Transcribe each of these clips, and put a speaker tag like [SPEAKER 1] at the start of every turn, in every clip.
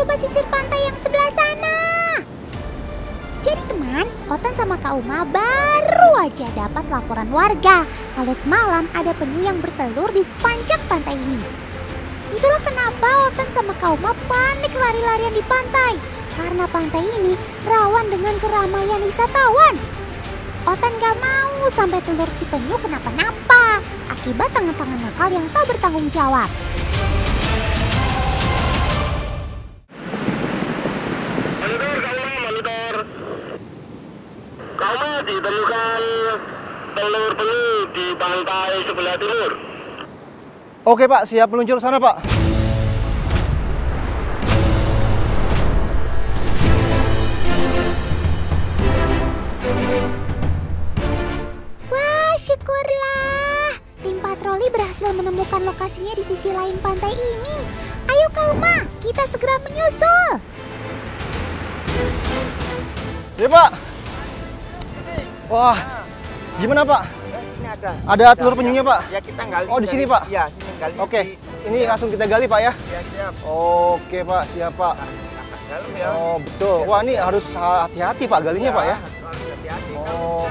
[SPEAKER 1] coba sisir pantai yang sebelah sana. Jadi teman, Otan sama Kak Uma baru aja dapat laporan warga kalau semalam ada penyu yang bertelur di sepanjang pantai ini. Itulah kenapa Otan sama Kak Uma panik lari-larian di pantai. Karena pantai ini rawan dengan keramaian wisatawan. Otan gak mau sampai telur si penyu kenapa-napa akibat tangan-tangan nakal yang tak bertanggung jawab.
[SPEAKER 2] Monitor. Kamu ditemukan telur penyu di pantai sebelah timur.
[SPEAKER 3] Oke Pak, siap meluncur sana Pak.
[SPEAKER 1] Wah, syukurlah. Tim patroli berhasil menemukan lokasinya di sisi lain pantai ini. Ayo Kak Uma, kita segera menyusul.
[SPEAKER 3] Ya Pak. Wah, gimana Pak?
[SPEAKER 4] Ini
[SPEAKER 3] Ada telur penyunya Pak?
[SPEAKER 4] Ya kita gali.
[SPEAKER 3] Oh di sini Pak?
[SPEAKER 4] Iya, sini gali.
[SPEAKER 3] Oke, ini langsung kita gali Pak ya?
[SPEAKER 4] Ya siap.
[SPEAKER 3] Oke Pak, siap Pak.
[SPEAKER 4] Dalam ya.
[SPEAKER 3] Oh betul. Wah ini harus hati-hati Pak galinya Pak ya?
[SPEAKER 4] Harus hati-hati.
[SPEAKER 3] Oh.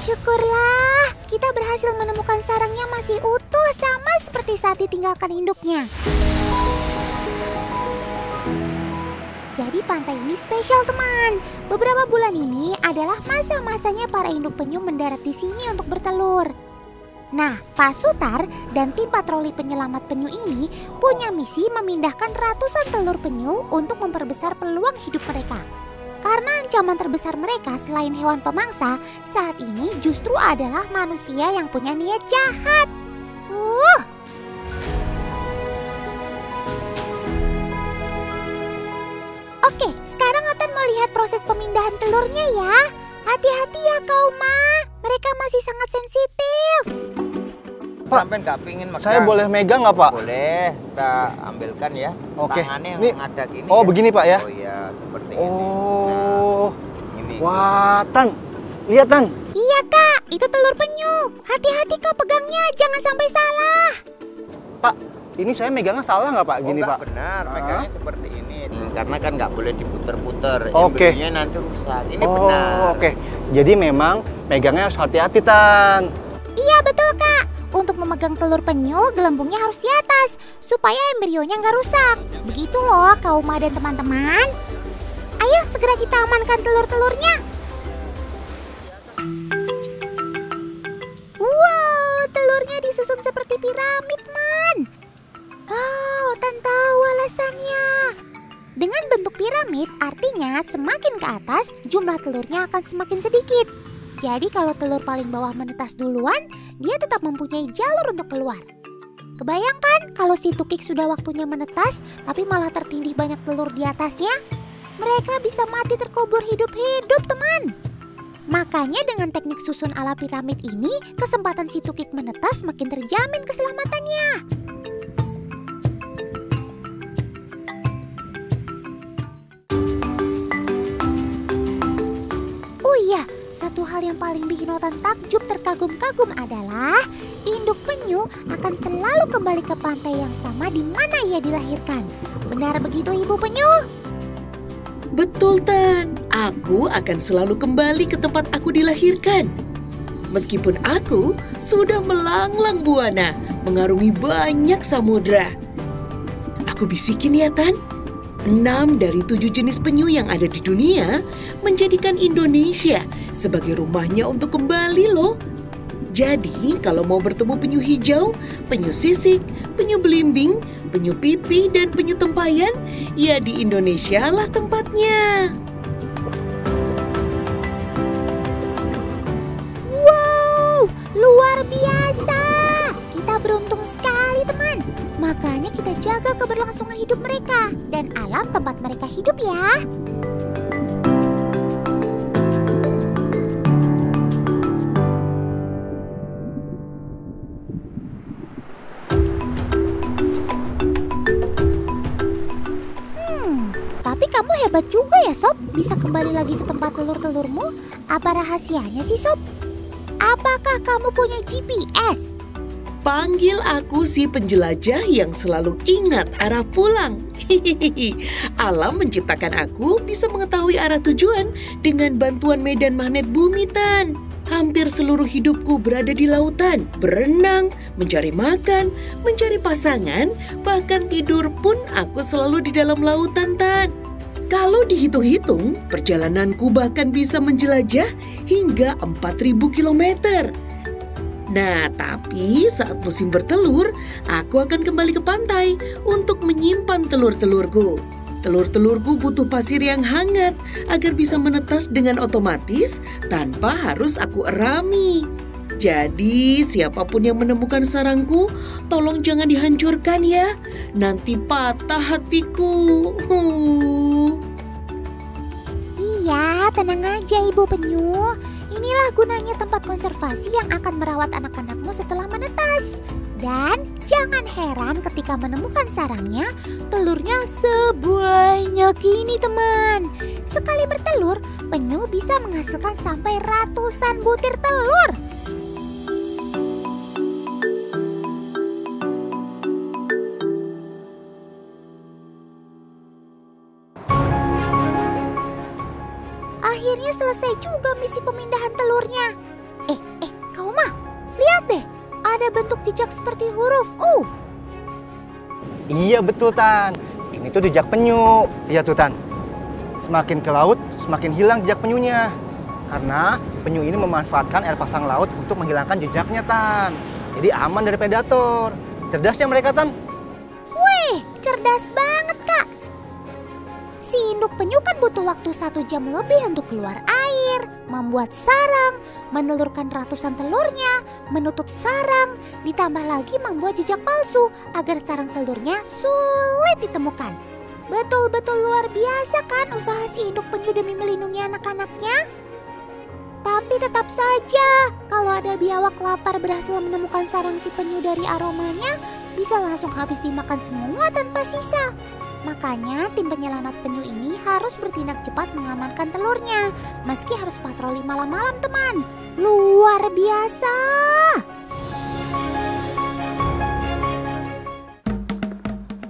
[SPEAKER 1] Syukurlah, kita berhasil menemukan sarangnya masih utuh sama seperti saat ditinggalkan induknya. Jadi pantai ini spesial teman. Beberapa bulan ini adalah masa-masanya para induk penyu mendarat di sini untuk bertelur. Nah, Pak Sutar dan tim patroli penyelamat penyu ini punya misi memindahkan ratusan telur penyu untuk memperbesar peluang hidup mereka. Karena ancaman terbesar mereka selain hewan pemangsa saat ini justru adalah manusia yang punya niat jahat. Oke, sekarang Otan mau lihat proses pemindahan telurnya ya. Hati-hati ya Kak Uma, mereka masih sangat sensitif.
[SPEAKER 3] Pak,
[SPEAKER 4] Sampai nggak pingin megang.
[SPEAKER 3] Saya boleh megang nggak Pak?
[SPEAKER 4] Boleh, kita ambilkan ya.
[SPEAKER 3] Oke.
[SPEAKER 4] Tangannya
[SPEAKER 3] Ini-
[SPEAKER 4] ngadak ini.
[SPEAKER 3] Oh
[SPEAKER 4] ya.
[SPEAKER 3] begini Pak ya?
[SPEAKER 4] Oh iya, seperti ini.
[SPEAKER 3] Oh.
[SPEAKER 4] Nah, ini.
[SPEAKER 3] Wah Tan, lihat Tan.
[SPEAKER 1] Iya Kak, itu telur penyu. Hati-hati Kak pegangnya, jangan sampai salah.
[SPEAKER 3] Pak, ini saya megangnya salah nggak Pak? Gini
[SPEAKER 4] Oh,
[SPEAKER 3] Pak?
[SPEAKER 4] nggak benar,
[SPEAKER 3] Ah.
[SPEAKER 4] pegangnya seperti ini. Karena kan nggak boleh diputer-puter.
[SPEAKER 3] Oke.
[SPEAKER 4] Embryonya nanti rusak. Ini
[SPEAKER 3] Oh
[SPEAKER 4] benar.
[SPEAKER 3] oke. Jadi memang megangnya harus hati-hati Tan.
[SPEAKER 1] Iya betul Kak, untuk memegang telur penyu gelembungnya harus di atas supaya embrionya nggak rusak. Begitu loh Kak Uma dan teman-teman. Ayo segera kita amankan telur-telurnya. Wow, telurnya disusun seperti piramid man. Otan tahu alasannya. Dengan bentuk piramid artinya semakin ke atas jumlah telurnya akan semakin sedikit. Jadi kalau telur paling bawah menetas duluan, dia tetap mempunyai jalur untuk keluar. Kebayangkan kalau si tukik sudah waktunya menetas tapi malah tertindih banyak telur di atasnya? Mereka bisa mati terkubur hidup-hidup teman. Makanya dengan teknik susun ala piramid ini, kesempatan si tukik menetas makin terjamin keselamatannya. Oh iya, satu hal yang paling bikin Otan takjub terkagum-kagum adalah induk penyu akan selalu kembali ke pantai yang sama di mana ia dilahirkan. Benar begitu Ibu Penyu?
[SPEAKER 5] Betul Tan, aku akan selalu kembali ke tempat aku dilahirkan. Meskipun aku sudah melanglang buana, mengarungi banyak samudra. Aku bisikin ya Tan, 6 dari 7 jenis penyu yang ada di dunia menjadikan Indonesia sebagai rumahnya untuk kembali loh. Jadi kalau mau bertemu penyu hijau, penyu sisik, penyu belimbing, penyu pipi, dan penyu tempayan, ya di Indonesia lah tempatnya.
[SPEAKER 1] Wow, luar biasa. Kita beruntung sekali teman. Makanya kita jaga keberlangsungan hidup mereka dan alam tempat mereka hidup ya. Tapi kamu hebat juga ya Sob, bisa kembali lagi ke tempat telur-telurmu. Apa rahasianya sih Sob? Apakah kamu punya GPS?
[SPEAKER 5] Panggil aku si penjelajah yang selalu ingat arah pulang. Alam menciptakan aku bisa mengetahui arah tujuan dengan bantuan medan magnet bumi, Tan. Hampir seluruh hidupku berada di lautan, berenang, mencari makan, mencari pasangan, bahkan tidur pun aku selalu di dalam lautan, Tan. Kalau dihitung-hitung, perjalananku bahkan bisa menjelajah hingga 4.000 kilometer. Nah, tapi saat musim bertelur, aku akan kembali ke pantai untuk menyimpan telur-telurku. Telur-telurku butuh pasir yang hangat agar bisa menetas dengan otomatis tanpa harus aku erami. Jadi, siapapun yang menemukan sarangku, tolong jangan dihancurkan ya. Nanti patah hatiku.
[SPEAKER 1] Iya, tenang aja Ibu Penyu. Inilah gunanya tempat konservasi yang akan merawat anak-anakmu setelah menetas. Dan jangan heran ketika menemukan sarangnya, telurnya sebanyak ini, teman. Sekali bertelur, penyu bisa menghasilkan sampai ratusan butir telur. Akhirnya selesai juga misi pemindahan telurnya. Kauma, lihat deh, ada bentuk jejak seperti huruf U.
[SPEAKER 3] Iya betul, Tan. Ini tuh jejak penyu. Iya tuh, Tan. Semakin ke laut, semakin hilang jejak penyunya. Karena penyu ini memanfaatkan air pasang laut untuk menghilangkan jejaknya, Tan. Jadi aman dari predator. Cerdasnya mereka, Tan.
[SPEAKER 1] Wih, cerdas banget, Kak. Si induk penyu kan butuh waktu 1 jam lebih untuk keluar air, membuat sarang, menelurkan ratusan telurnya, menutup sarang, ditambah lagi membuat jejak palsu agar sarang telurnya sulit ditemukan. Betul-betul luar biasa kan usaha si induk penyu demi melindungi anak-anaknya? Tapi tetap saja, kalau ada biawak lapar berhasil menemukan sarang si penyu dari aromanya, bisa langsung habis dimakan semua tanpa sisa. Makanya tim penyelamat penyu ini harus bertindak cepat mengamankan telurnya, meski harus patroli malam-malam, teman. Luar biasa.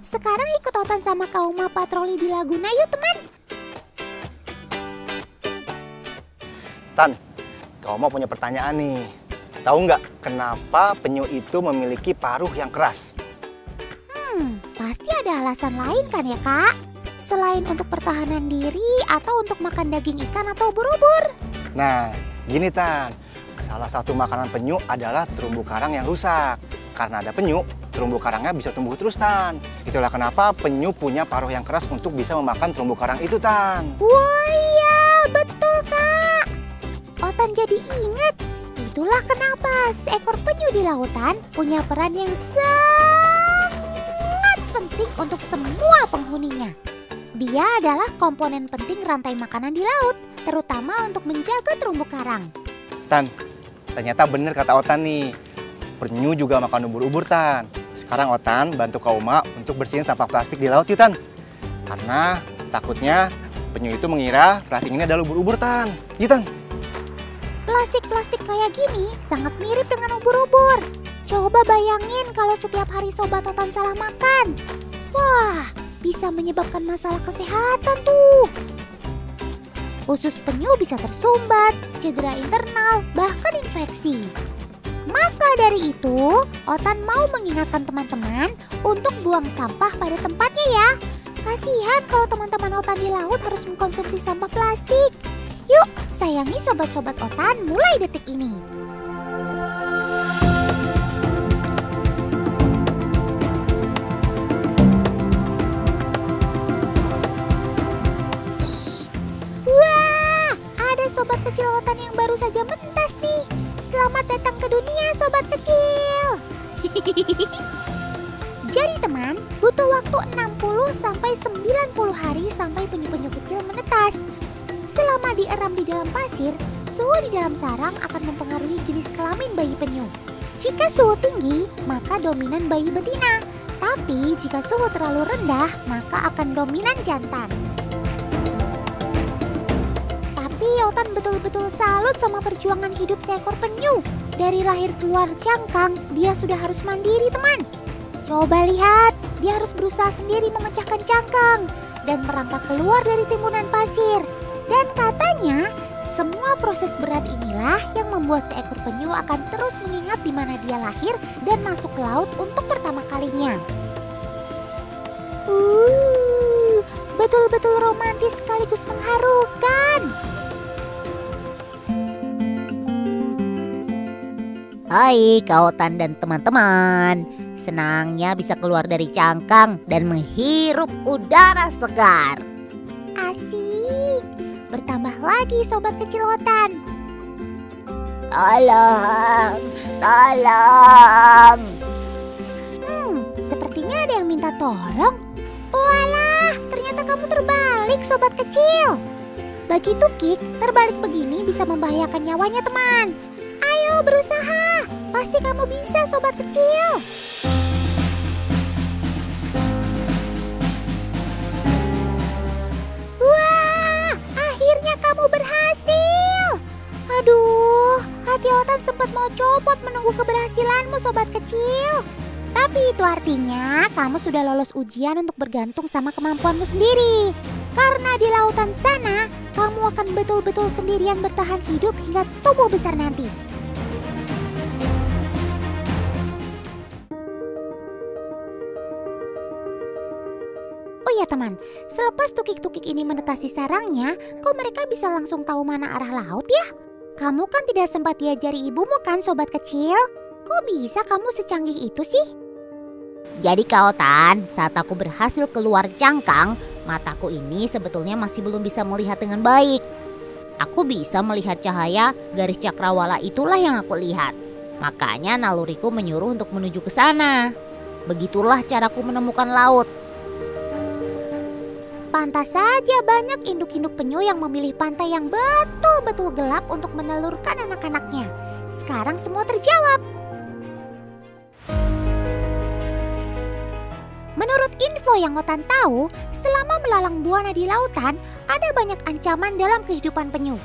[SPEAKER 1] Sekarang ikut Otan sama Kauma patroli di Laguna yuk, teman.
[SPEAKER 3] Tan, kau mau punya pertanyaan nih. Tahu nggak kenapa penyu itu memiliki paruh yang keras?
[SPEAKER 1] Pasti ada alasan lain kan ya, Kak? Selain untuk pertahanan diri atau untuk makan daging ikan atau ubur-ubur.
[SPEAKER 3] Nah, gini, Tan. Salah satu makanan penyu adalah terumbu karang yang rusak. Karena ada penyu, terumbu karangnya bisa tumbuh terus, Tan. Itulah kenapa penyu punya paruh yang keras untuk bisa memakan terumbu karang itu, Tan.
[SPEAKER 1] Wah iya, betul, Kak. Otan jadi ingat. Itulah kenapa seekor penyu di lautan punya peran yang penting untuk semua penghuninya. Dia adalah komponen penting rantai makanan di laut, terutama untuk menjaga terumbu karang.
[SPEAKER 3] Tan, ternyata benar kata Otan nih. Penyu juga makan ubur-ubur, Tan. Sekarang Otan bantu Kauma untuk bersihin sampah plastik di laut, Tan. Karena takutnya penyu itu mengira plastik ini adalah ubur-ubur, Tan. Iya, Tan.
[SPEAKER 1] Plastik-plastik kayak gini sangat mirip dengan ubur-ubur. Coba bayangin kalau setiap hari Sobat Otan salah makan. Wah, bisa menyebabkan masalah kesehatan tuh. Usus penyu bisa tersumbat, cedera internal, bahkan infeksi. Maka dari itu, Otan mau mengingatkan teman-teman untuk buang sampah pada tempatnya ya. Kasihan kalau teman-teman Otan di laut harus mengkonsumsi sampah plastik. Yuk, sayangi sobat-sobat Otan mulai detik ini. Sobat kecil Otan yang baru saja mentas nih. Selamat datang ke dunia, sobat kecil. Jadi teman, butuh waktu 60-90 hari sampai penyu-penyu kecil menetas. Selama dieram di dalam pasir, suhu di dalam sarang akan mempengaruhi jenis kelamin bayi penyu. Jika suhu tinggi, maka dominan bayi betina. Tapi jika suhu terlalu rendah, maka akan dominan jantan. Otan betul-betul salut sama perjuangan hidup seekor penyu. Dari lahir keluar cangkang, dia sudah harus mandiri, teman. Coba lihat, dia harus berusaha sendiri memecahkan cangkang dan merangkak keluar dari timbunan pasir. Dan katanya, semua proses berat inilah yang membuat seekor penyu akan terus mengingat di mana dia lahir dan masuk ke laut untuk pertama kalinya. Betul-betul romantis sekaligus mengharukan. Hai Kaotan dan teman-teman, senangnya bisa keluar dari cangkang dan menghirup udara segar. Asik, bertambah lagi sobat kecil Otan. Tolong, tolong. Sepertinya ada yang minta tolong. Walah, ternyata kamu terbalik sobat kecil. Bagi Tukik, terbalik begini bisa membahayakan nyawanya teman. Ayo berusaha, pasti kamu bisa sobat kecil. Wah, akhirnya kamu berhasil. Aduh, hati Otan sempat mau copot menunggu keberhasilanmu sobat kecil. Tapi itu artinya kamu sudah lolos ujian untuk bergantung sama kemampuanmu sendiri. Karena di lautan sana, kamu akan betul-betul sendirian bertahan hidup hingga tumbuh besar nanti. Oh iya teman, selepas tukik-tukik ini menetasi sarangnya, kok mereka bisa langsung tahu mana arah laut ya? Kamu kan tidak sempat diajari ibumu kan sobat kecil? Kok bisa kamu secanggih itu sih? Jadi Kaotan, saat aku berhasil keluar cangkang, mataku ini sebetulnya masih belum bisa melihat dengan baik. Aku bisa melihat cahaya garis cakrawala itulah yang aku lihat. Makanya naluriku menyuruh untuk menuju ke sana. Begitulah caraku menemukan laut. Pantas saja banyak induk-induk penyu yang memilih pantai yang betul-betul gelap untuk menelurkan anak-anaknya. Sekarang semua terjawab. Menurut info yang Otan tahu, selama melalang buana di lautan, ada banyak ancaman dalam kehidupan penyu.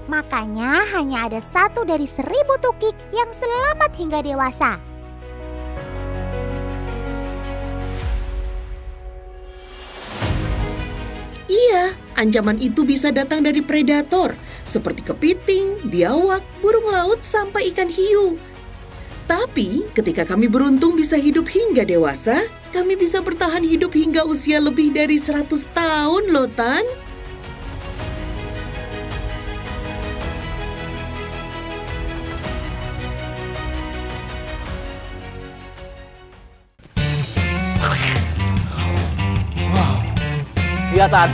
[SPEAKER 1] Makanya hanya ada 1 dari 1000 tukik yang selamat hingga dewasa.
[SPEAKER 5] Iya, ancaman itu bisa datang dari predator, seperti kepiting, biawak, burung laut, sampai ikan hiu. Tapi ketika kami beruntung bisa hidup hingga dewasa, kami bisa bertahan hidup hingga usia lebih dari 100 tahun loh Tan.
[SPEAKER 6] Iya Tan,